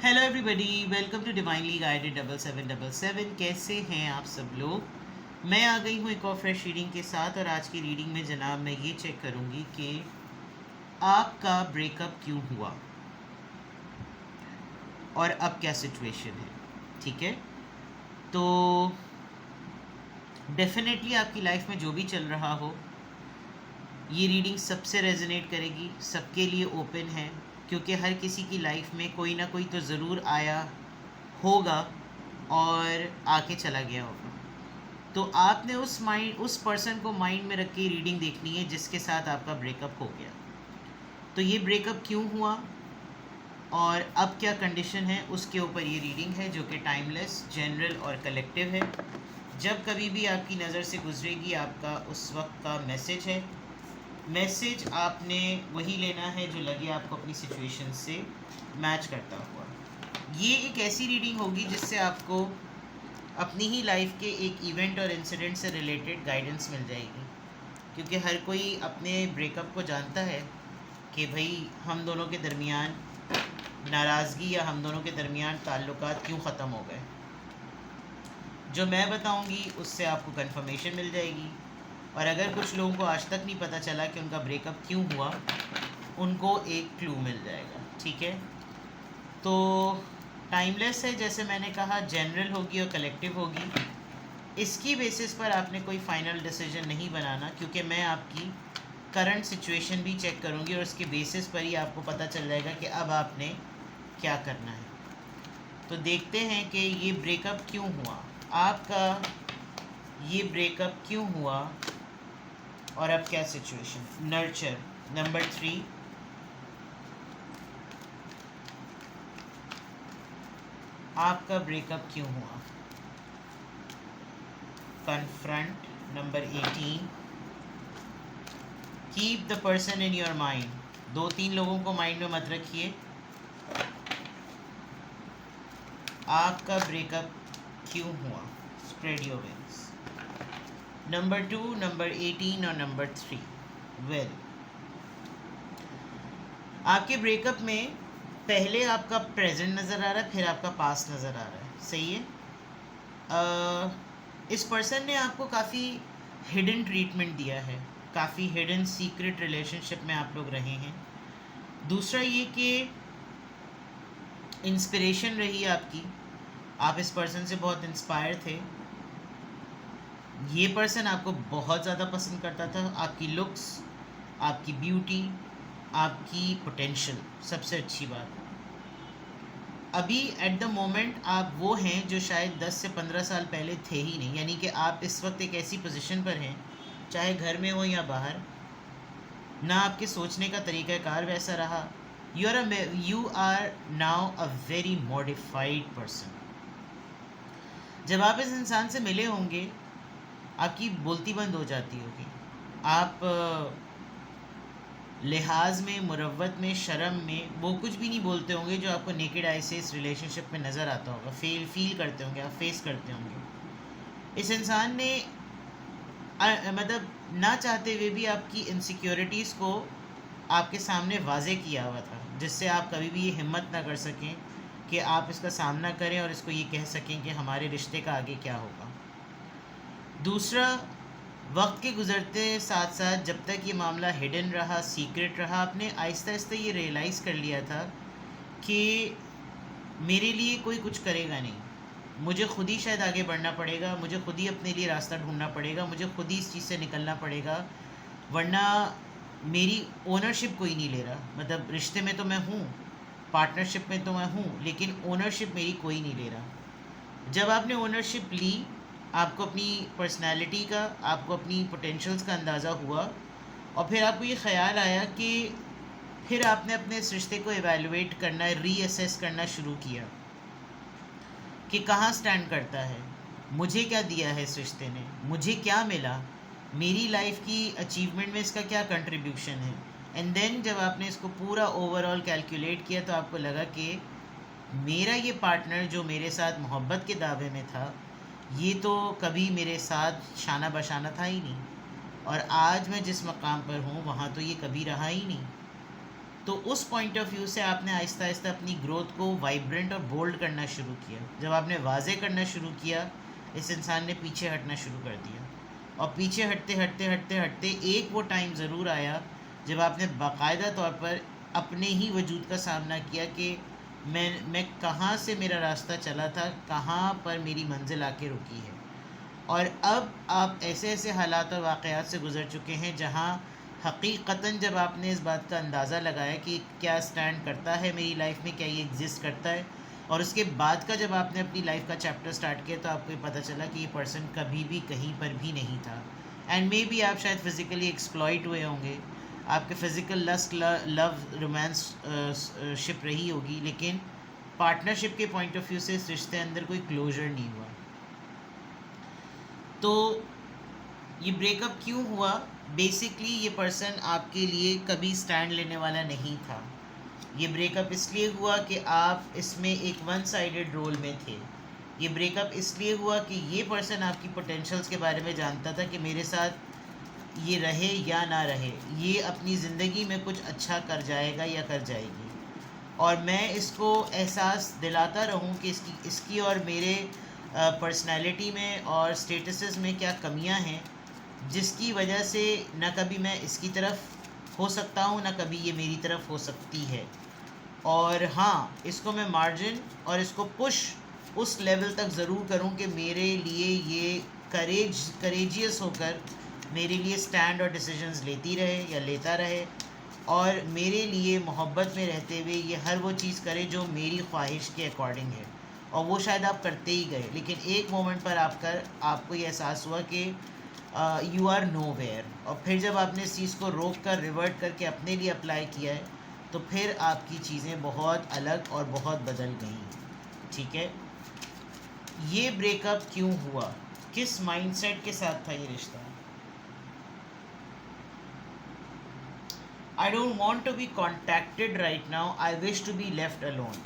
Hello everybody, welcome to divinely guided 7777। कैसे हैं आप सब लोग। मैं आ गई हूँ एक और फ्रेश रीडिंग के साथ। और आज की रीडिंग में जनाब मैं ये चेक करूँगी कि आपका ब्रेकअप क्यों हुआ और अब क्या सिचुएशन है। ठीक है, तो डेफिनेटली आपकी लाइफ में जो भी चल रहा हो, ये रीडिंग सबसे रेजोनेट करेगी, सबके लिए ओपन है, क्योंकि हर किसी की लाइफ में कोई ना कोई तो ज़रूर आया होगा और आके चला गया होगा। तो आपने उस पर्सन को माइंड में रख के रीडिंग देखनी है जिसके साथ आपका ब्रेकअप हो गया। तो ये ब्रेकअप क्यों हुआ और अब क्या कंडीशन है, उसके ऊपर ये रीडिंग है, जो कि टाइमलेस, जनरल और कलेक्टिव है। जब कभी भी आपकी नज़र से गुजरेगी, आपका उस वक्त का मैसेज है। मैसेज आपने वही लेना है जो लगे आपको अपनी सिचुएशन से मैच करता हुआ। ये एक ऐसी रीडिंग होगी जिससे आपको अपनी ही लाइफ के एक इवेंट और इंसिडेंट से रिलेटेड गाइडेंस मिल जाएगी, क्योंकि हर कोई अपने ब्रेकअप को जानता है कि भाई हम दोनों के दरमियान नाराज़गी या हम दोनों के दरमियान ताल्लुकात क्यों ख़त्म हो गए। जो मैं बताऊंगी उससे आपको कंफर्मेशन मिल जाएगी। और अगर कुछ लोगों को आज तक नहीं पता चला कि उनका ब्रेकअप क्यों हुआ, उनको एक क्लू मिल जाएगा। ठीक है, तो टाइमलेस है, जैसे मैंने कहा, जनरल होगी और कलेक्टिव होगी। इसकी बेसिस पर आपने कोई फ़ाइनल डिसीजन नहीं बनाना, क्योंकि मैं आपकी करंट सिचुएशन भी चेक करूंगी और उसके बेसिस पर ही आपको पता चल जाएगा कि अब आपने क्या करना है। तो देखते हैं कि ये ब्रेकअप क्यों हुआ, आपका ये ब्रेकअप क्यों हुआ और अब क्या सिचुएशन। नर्चर नंबर 3, आपका ब्रेकअप क्यों हुआ। Confront number 18, keep the person in your mind. 2-3 लोगों को माइंड में मत रखिए। आपका ब्रेकअप क्यों हुआ, spread your wings. Number 2, number 18 और नंबर 3। वेल, आपके ब्रेकअप में पहले आपका प्रेजेंट नज़र आ रहा है, फिर आपका पास्ट नज़र आ रहा है। सही है। इस पर्सन ने आपको काफ़ी हिडन ट्रीटमेंट दिया है, काफ़ी हिडन सीक्रेट रिलेशनशिप में आप लोग रहे हैं। दूसरा ये कि इंस्पिरेशन रही आपकी, आप इस पर्सन से बहुत इंस्पायर थे। ये पर्सन आपको बहुत ज़्यादा पसंद करता था, आपकी लुक्स, आपकी ब्यूटी, आपकी पोटेंशियल, सबसे अच्छी बात। अभी एट द मोमेंट आप वो हैं जो शायद 10 से 15 साल पहले थे ही नहीं। यानी कि आप इस वक्त एक ऐसी पोजीशन पर हैं, चाहे घर में हो या बाहर, ना आपके सोचने का तरीक़ाकार वैसा रहा। You are now a very modified person. जब आप इस इंसान से मिले होंगे, आपकी बोलती बंद हो जाती होगी। आप लिहाज में, मुरव्वत में, शर्म में वो कुछ भी नहीं बोलते होंगे जो आपको नेकेड आई से इस रिलेशनशिप में नज़र आता होगा, फील करते होंगे, आप फेस करते होंगे। इस इंसान ने मतलब ना चाहते हुए भी आपकी इनसिक्योरिटीज़ को आपके सामने वाजे किया हुआ था, जिससे आप कभी भी ये हिम्मत ना कर सकें कि आप इसका सामना करें और इसको ये कह सकें कि हमारे रिश्ते का आगे क्या होगा। दूसरा, वक्त के गुज़रते साथ साथ जब तक ये मामला हिडन रहा, सीक्रेट रहा, आपने आहिस्ता आहिस्ता ये रियलाइज़ कर लिया था कि मेरे लिए कोई कुछ करेगा नहीं, मुझे खुद ही शायद आगे बढ़ना पड़ेगा, मुझे खुद ही अपने लिए रास्ता ढूंढना पड़ेगा, मुझे खुद ही इस चीज़ से निकलना पड़ेगा, वरना मेरी ओनरशिप कोई नहीं ले रहा। मतलब रिश्ते में तो मैं हूँ, पार्टनरशिप में तो मैं हूँ, लेकिन ओनरशिप मेरी कोई नहीं ले रहा। जब आपने ओनरशिप ली, आपको अपनी पर्सनैलिटी का, आपको अपनी पोटेंशियल्स का अंदाज़ा हुआ, और फिर आपको ये ख्याल आया कि फिर आपने अपने इस रिश्ते को एवेलुएट करना, रीअसेस करना शुरू किया कि कहाँ स्टैंड करता है, मुझे क्या दिया है इस रिश्ते ने, मुझे क्या मिला, मेरी लाइफ की अचीवमेंट में इसका क्या कंट्रीब्यूशन है। एंड देन जब आपने इसको पूरा ओवरऑल कैलकुलेट किया, तो आपको लगा कि मेरा ये पार्टनर जो मेरे साथ मोहब्बत के दावे में था, ये तो कभी मेरे साथ शाना बशाना था ही नहीं, और आज मैं जिस मकाम पर हूँ वहाँ तो ये कभी रहा ही नहीं। तो उस पॉइंट ऑफ व्यू से आपने आहिस्ता आहिस्ता अपनी ग्रोथ को वाइब्रेंट और बोल्ड करना शुरू किया। जब आपने वाजे करना शुरू किया, इस इंसान ने पीछे हटना शुरू कर दिया, और पीछे हटते हटते हटते हटते एक वो टाइम ज़रूर आया जब आपने बाकायदा तौर पर अपने ही वजूद का सामना किया कि मैं कहाँ से मेरा रास्ता चला था, कहाँ पर मेरी मंजिल आके रुकी है। और अब आप ऐसे ऐसे हालात और वाक़यात से गुज़र चुके हैं जहाँ हकीकतन जब आपने इस बात का अंदाज़ा लगाया कि क्या स्टैंड करता है मेरी लाइफ में, क्या ये एग्जिस्ट करता है, और उसके बाद का जब आपने अपनी लाइफ का चैप्टर स्टार्ट किया तो आपको ये पता चला कि ये पर्सन कभी भी कहीं पर भी नहीं था। एंड मे बी आप शायद फिज़िकली एक्सप्लॉइट हुए होंगे, आपके physical lust love romance ship रही होगी, लेकिन पार्टनरशिप के पॉइंट ऑफ व्यू से इस रिश्ते अंदर कोई क्लोजर नहीं हुआ। तो ये ब्रेकअप क्यों हुआ? बेसिकली ये पर्सन आपके लिए कभी स्टैंड लेने वाला नहीं था। ये ब्रेकअप इसलिए हुआ कि आप इसमें एक वन साइडेड रोल में थे। ये ब्रेकअप इसलिए हुआ कि ये पर्सन आपकी पोटेंशियल्स के बारे में जानता था कि मेरे साथ ये रहे या ना रहे, ये अपनी ज़िंदगी में कुछ अच्छा कर जाएगा या कर जाएगी, और मैं इसको एहसास दिलाता रहूं कि इसकी और मेरे पर्सनैलिटी में और स्टेटसेस में क्या कमियां हैं, जिसकी वजह से न कभी मैं इसकी तरफ हो सकता हूँ, न कभी ये मेरी तरफ हो सकती है। और हाँ, इसको मैं मार्जिन और इसको पुश उस लेवल तक ज़रूर करूँ कि मेरे लिए ये करेजियस होकर मेरे लिए स्टैंड और डिसीजंस लेती रहे या लेता रहे, और मेरे लिए मोहब्बत में रहते हुए ये हर वो चीज़ करे जो मेरी ख्वाहिश के अकॉर्डिंग है। और वो शायद आप करते ही गए, लेकिन एक मोमेंट पर आपको ये एहसास हुआ कि यू आर नो वेयर, और फिर जब आपने इस चीज़ को रोक कर रिवर्ट करके अपने लिए अप्लाई किया है तो फिर आपकी चीज़ें बहुत अलग और बहुत बदल गई। ठीक है, ये ब्रेकअप क्यों हुआ, किस माइंडसेट के साथ था ये रिश्ता? I don't want to be contacted right now, I wish to be left alone.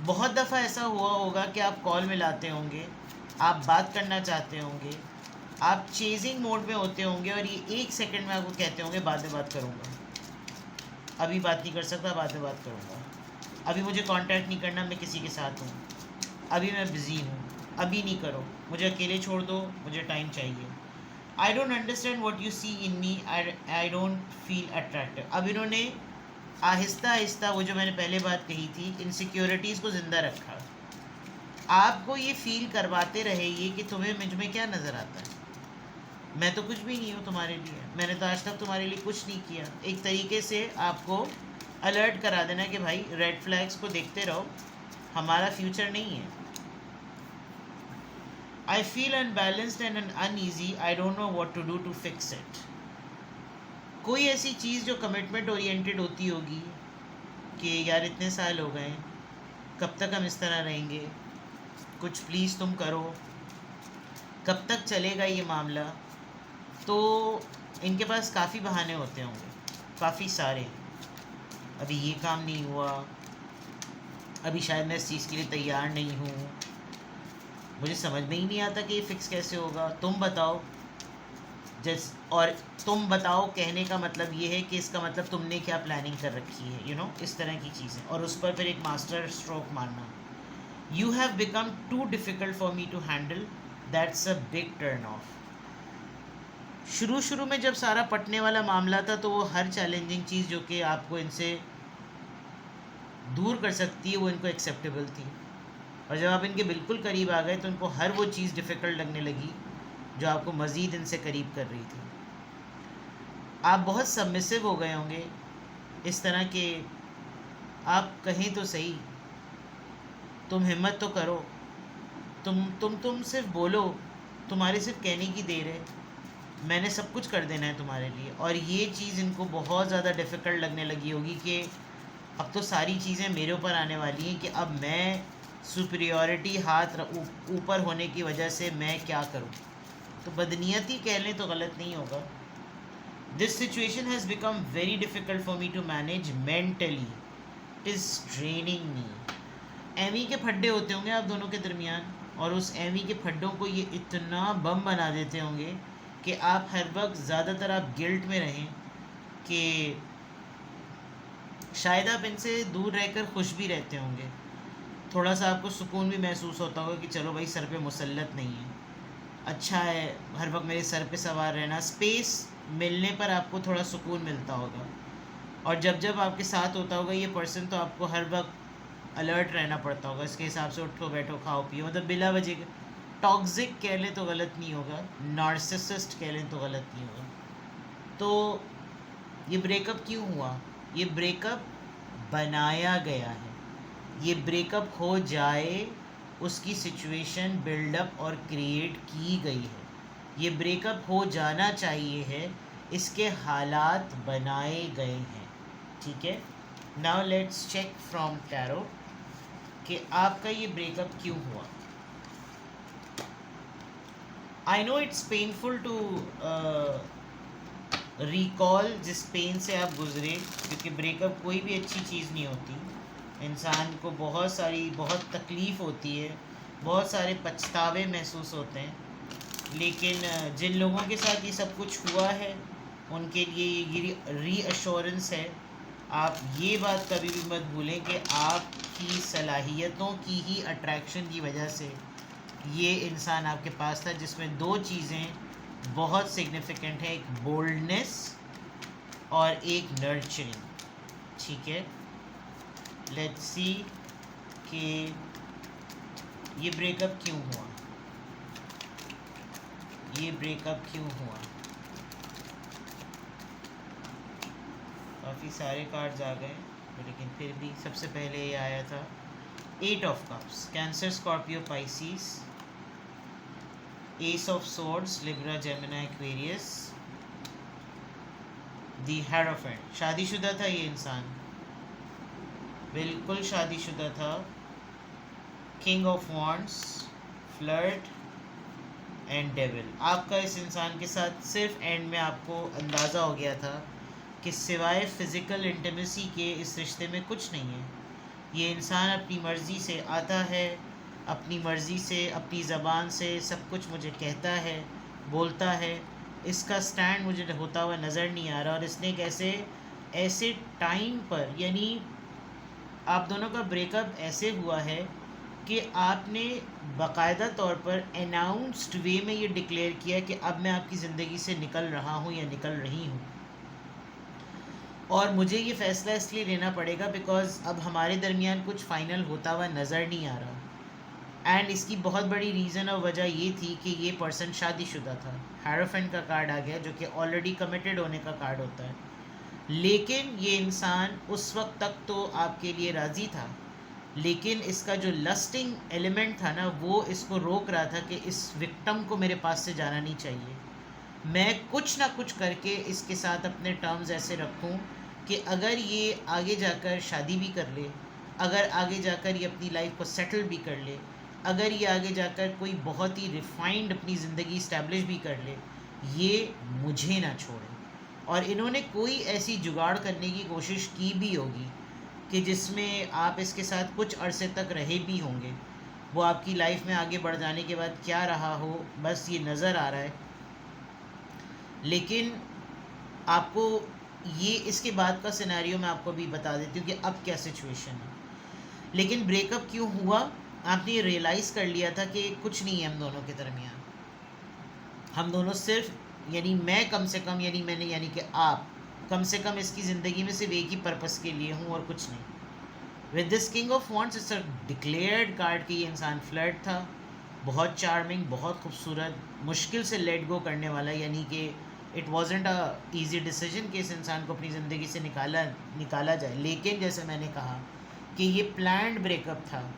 बहुत दफ़ा ऐसा हुआ होगा कि आप कॉल मिलाते होंगे, आप बात करना चाहते होंगे, आप चेजिंग मोड में होते होंगे, और ये एक सेकंड में आपको कहते होंगे बाद में बात करूँगा, अभी बात नहीं कर सकता, बाद में बात करूँगा, अभी मुझे कांटेक्ट नहीं करना, मैं किसी के साथ हूँ, अभी मैं बिज़ी हूँ, अभी नहीं करो, मुझे अकेले छोड़ दो, मुझे टाइम चाहिए। I don't understand what you see in me, I don't feel attractive. अब इन्होंने आहिस्ता आहिस्ता वो जो मैंने पहले बात कही थी, इनसिक्योरिटीज़ को ज़िंदा रखा। आपको ये फील करवाते रहे ये कि तुम्हें मुझ में क्या नज़र आता है, मैं तो कुछ भी नहीं हूँ तुम्हारे लिए, मैंने तो आज तक तुम्हारे लिए कुछ नहीं किया। एक तरीके से आपको अलर्ट करा देना कि भाई रेड फ्लैग्स को देखते रहो, हमारा फ्यूचर नहीं है। I feel unbalanced and uneasy, I don't know what to do to fix it. कोई ऐसी चीज़ जो कमिटमेंट ओरिएंटेड होती होगी कि यार इतने साल हो गए, कब तक हम इस तरह रहेंगे, कुछ प्लीज़ तुम करो, कब तक चलेगा ये मामला। तो इनके पास काफ़ी बहाने होते होंगे, काफ़ी सारे, अभी ये काम नहीं हुआ, अभी शायद मैं इस चीज़ के लिए तैयार नहीं हूँ, मुझे समझ में ही नहीं आता कि ये फ़िक्स कैसे होगा, तुम बताओ। और तुम बताओ कहने का मतलब ये है कि इसका मतलब तुमने क्या प्लानिंग कर रखी है, इस तरह की चीज़ें, और उस पर फिर एक मास्टर स्ट्रोक मारना। You have become too difficult for me to handle, that's a big turn off. शुरू में जब सारा पटने वाला मामला था तो वो हर चैलेंजिंग चीज़ जो कि आपको इनसे दूर कर सकती है वो इनको एक्सेप्टेबल थी, और जब आप इनके बिल्कुल करीब आ गए तो इनको हर वो चीज़ डिफ़िकल्ट लगने लगी जो आपको मज़ीद इनसे करीब कर रही थी। आप बहुत सबमिसिव हो गए होंगे, इस तरह के आप कहें तो सही, तुम हिम्मत तो करो, तुम सिर्फ बोलो, तुम्हारे सिर्फ कहने की देर है, मैंने सब कुछ कर देना है तुम्हारे लिए। और ये चीज़ इनको बहुत ज़्यादा डिफ़िकल्ट लगने लगी होगी कि अब तो सारी चीज़ें मेरे ऊपर आने वाली हैं कि अब मैं सुपीरियॉरिटी हाथ ऊपर होने की वजह से मैं क्या करूं। तो बदनीयती कह लें तो गलत नहीं होगा। This situation has become very difficult for me to manage mentally, it is draining me. एवी के फड्डे होते होंगे आप दोनों के दरमियान, और उस एवी के फड्डों को ये इतना बम बना देते होंगे कि आप हर वक्त ज़्यादातर आप गिल्ट में रहें कि शायद आप इनसे दूर रहकर खुश भी रहते होंगे, थोड़ा सा आपको सुकून भी महसूस होता होगा कि चलो भाई सर पे मुसल्लत नहीं है, अच्छा है हर वक्त मेरे सर पे सवार रहना, स्पेस मिलने पर आपको थोड़ा सुकून मिलता होगा। और जब जब आपके साथ होता होगा ये पर्सन तो आपको हर वक्त अलर्ट रहना पड़ता होगा, इसके हिसाब से उठो बैठो खाओ पियो, मतलब बिला वजह टॉक्सिक कह लें तो गलत नहीं होगा, नार्सिसिस्ट कह लें तो गलत नहीं होगा। तो ये ब्रेकअप क्यों हुआ? ये ब्रेकअप बनाया गया है, ये ब्रेकअप हो जाए उसकी सिचुएशन बिल्डअप और क्रिएट की गई है, ये ब्रेकअप हो जाना चाहिए है, इसके हालात बनाए गए हैं, ठीक है। Now let's check from tarot कि आपका ये ब्रेकअप क्यों हुआ। I know it's painful to recall जिस पेन से आप गुजरे, क्योंकि ब्रेकअप कोई भी अच्छी चीज़ नहीं होती, इंसान को बहुत तकलीफ़ होती है, बहुत सारे पछतावे महसूस होते हैं, लेकिन जिन लोगों के साथ ये सब कुछ हुआ है उनके लिए ये रीअश्योरेंस है। आप ये बात कभी भी मत भूलें कि आपकी सलाहियतों की ही अट्रैक्शन की वजह से ये इंसान आपके पास था, जिसमें दो चीज़ें बहुत सिग्निफिकेंट है, एक बोल्डनेस और एक नर्चरिंग, ठीक है। लेट्स सी कि ये ब्रेकअप क्यों हुआ, ये ब्रेकअप क्यों हुआ। काफ़ी सारे कार्ड्स आ गए, लेकिन फिर भी सबसे पहले ये आया था 8 of cups, cancer Scorpio Pisces, S of swords Libra Gemini Aquarius, the hierophant. शादीशुदा था ये इंसान, बिल्कुल शादीशुदा था। King of wands, flirt and devil. आपका इस इंसान के साथ सिर्फ एंड में आपको अंदाज़ा हो गया था कि सिवाय फ़िज़िकल इंटीमेसी के इस रिश्ते में कुछ नहीं है। ये इंसान अपनी मर्ज़ी से आता है, अपनी मर्ज़ी से अपनी ज़बान से सब कुछ मुझे कहता है, बोलता है, इसका स्टैंड मुझे होता हुआ नज़र नहीं आ रहा। और इसने एक ऐसे टाइम पर, यानी आप दोनों का ब्रेकअप ऐसे हुआ है कि आपने बाकायदा तौर पर अनाउंस्ड वे में ये डिक्लेयर किया कि अब मैं आपकी ज़िंदगी से निकल रहा हूँ या निकल रही हूँ। और मुझे ये फ़ैसला इसलिए लेना पड़ेगा बिकॉज़ अब हमारे दरमियान कुछ फ़ाइनल होता हुआ नज़र नहीं आ रहा। एंड इसकी बहुत बड़ी रीज़न और वजह ये थी कि ये पर्सन शादीशुदा था। हेरोफेंट का कार्ड आ गया, जो कि ऑलरेडी कमिटेड होने का कार्ड होता है। लेकिन ये इंसान उस वक्त तक तो आपके लिए राज़ी था, लेकिन इसका जो लस्टिंग एलिमेंट था ना, वो इसको रोक रहा था कि इस विक्टिम को मेरे पास से जाना नहीं चाहिए। मैं कुछ ना कुछ करके इसके साथ अपने टर्म्स ऐसे रखूं कि अगर ये आगे जाकर शादी भी कर ले, अगर आगे जाकर ये अपनी लाइफ को सेटल भी कर ले, अगर ये आगे जाकर कोई बहुत ही रिफाइंड अपनी ज़िंदगी इस्टेब्लिश भी कर ले, ये मुझे ना छोड़े। और इन्होंने कोई ऐसी जुगाड़ करने की कोशिश की भी होगी कि जिसमें आप इसके साथ कुछ अरसे तक रहे भी होंगे। वो आपकी लाइफ में आगे बढ़ जाने के बाद क्या रहा हो, बस ये नज़र आ रहा है। लेकिन आपको ये इसके बाद का सिनेरियो मैं आपको भी बता देती हूँ कि अब क्या सिचुएशन है। लेकिन ब्रेकअप क्यों हुआ? आपने ये रियलाइज़ कर लिया था कि कुछ नहीं है हम दोनों के दरमियान। हम दोनों सिर्फ, यानी मैं कम से कम, यानी मैंने, यानी कि आप कम से कम इसकी ज़िंदगी में सिर्फ एक ही पर्पस के लिए हूँ और कुछ नहीं। With this king of wands it's a declared card कि ये इंसान फ्लर्ट था, बहुत चार्मिंग, बहुत खूबसूरत, मुश्किल से लेट गो करने वाला, यानी कि it wasn't a easy decision कि इस इंसान को अपनी ज़िंदगी से निकाला जाए। लेकिन जैसे मैंने कहा कि ये प्लान्ड ब्रेकअप था,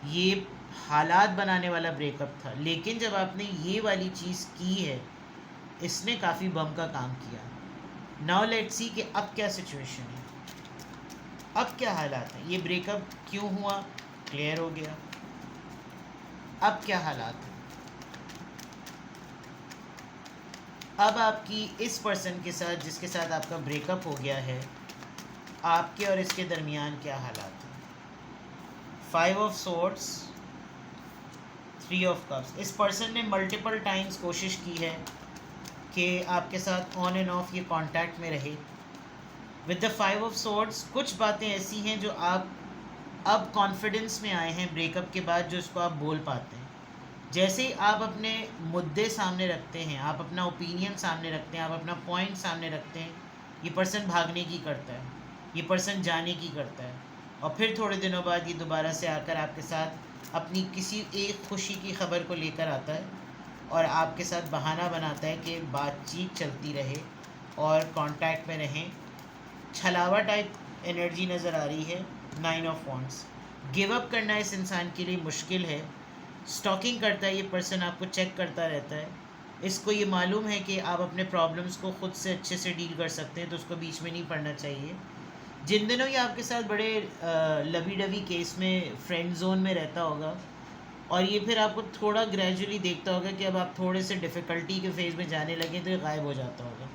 ये हालात बनाने वाला ब्रेकअप था। लेकिन जब आपने ये वाली चीज़ की है, इसने काफ़ी बम का काम किया। नाउ लेट्स सी कि अब क्या सिचुएशन है, अब क्या हालात हैं। ये ब्रेकअप क्यों हुआ क्लियर हो गया, अब क्या हालात हैं। अब आपकी इस पर्सन के साथ, जिसके साथ आपका ब्रेकअप हो गया है, आपके और इसके दरमियान क्या हालात हैं। 5 ऑफ सोर्ड्स, 3 ऑफ कप्स। इस पर्सन ने मल्टीपल टाइम्स कोशिश की है कि आपके साथ ऑन एंड ऑफ ये कांटेक्ट में रहे, विद द 5 ऑफ सॉर्ड्स कुछ बातें ऐसी हैं जो आप अब कॉन्फिडेंस में आए हैं ब्रेकअप के बाद, जो इसको आप बोल पाते हैं। जैसे ही आप अपने मुद्दे सामने रखते हैं, आप अपना ओपिनियन सामने रखते हैं, आप अपना पॉइंट सामने रखते हैं, ये पर्सन भागने की करता है, ये पर्सन जाने की करता है, और फिर थोड़े दिनों बाद ये दोबारा से आकर आपके साथ अपनी किसी एक खुशी की खबर को लेकर आता है और आपके साथ बहाना बनाता है कि बातचीत चलती रहे और कांटेक्ट में रहें। छलावा टाइप एनर्जी नज़र आ रही है। 9 ऑफ वॉन्ड्स, गिव अप करना इस इंसान के लिए मुश्किल है। स्टॉकिंग करता है ये पर्सन, आपको चेक करता रहता है। इसको ये मालूम है कि आप अपने प्रॉब्लम्स को ख़ुद से अच्छे से डील कर सकते हैं, तो उसको बीच में नहीं पड़ना चाहिए। जिन दिनों ये आपके साथ बड़े लवी डवी केस में फ्रेंड जोन में रहता होगा, और ये फिर आपको थोड़ा ग्रेजुअली देखता होगा कि अब आप थोड़े से डिफ़िकल्टी के फेज़ में जाने लगे, तो ये गायब हो जाता होगा,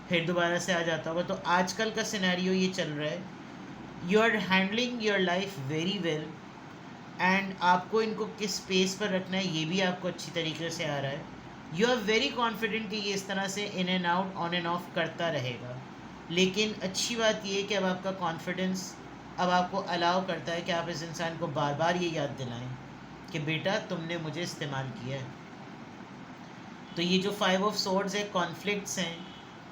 फिर दोबारा से आ जाता होगा। तो आजकल का सिनेरियो ये चल रहा है, you are handling your life very well, and आपको इनको किस स्पेस पर रखना है ये भी आपको अच्छी तरीके से आ रहा है। यू आर वेरी कॉन्फिडेंट कि ये इस तरह से in and out, on end of करता रहेगा। लेकिन अच्छी बात ये है कि अब आपका कॉन्फिडेंस अब आपको अलाउ करता है कि आप इस इंसान को बार बार ये याद दिलाएं कि बेटा तुमने मुझे इस्तेमाल किया है। तो ये जो 5 ऑफ सॉर्ड्स है, कॉन्फ्लिक्ट्स हैं,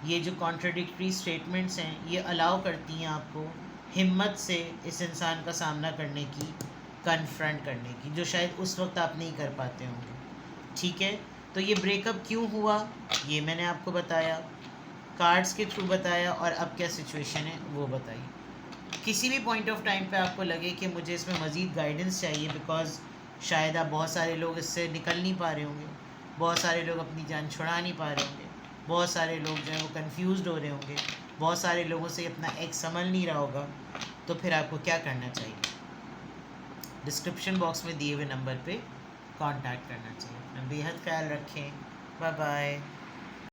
ये जो कॉन्ट्राडिक्टरी स्टेटमेंट्स हैं, ये अलाउ करती हैं आपको हिम्मत से इस इंसान का सामना करने की, कन्फ्रंट करने की, जो शायद उस वक्त आप नहीं कर पाते होंगे। ठीक है, तो ये ब्रेकअप क्यों हुआ ये मैंने आपको बताया, कार्ड्स के थ्रू बताया, और अब क्या सिचुएशन है वो बताई। किसी भी पॉइंट ऑफ टाइम पे आपको लगे कि मुझे इसमें मज़ीद गाइडेंस चाहिए, बिकॉज शायद आप बहुत सारे लोग इससे निकल नहीं पा रहे होंगे, बहुत सारे लोग अपनी जान छुड़ा नहीं पा रहे होंगे, बहुत सारे लोग जो है वो कंफ्यूज्ड हो रहे होंगे, बहुत सारे लोगों से अपना एक्स समझ नहीं रहा होगा, तो फिर आपको क्या करना चाहिए? डिस्क्रिप्शन बॉक्स में दिए हुए नंबर पे कांटेक्ट करना चाहिए। अपना बेहद ख्याल रखें। Bye bye.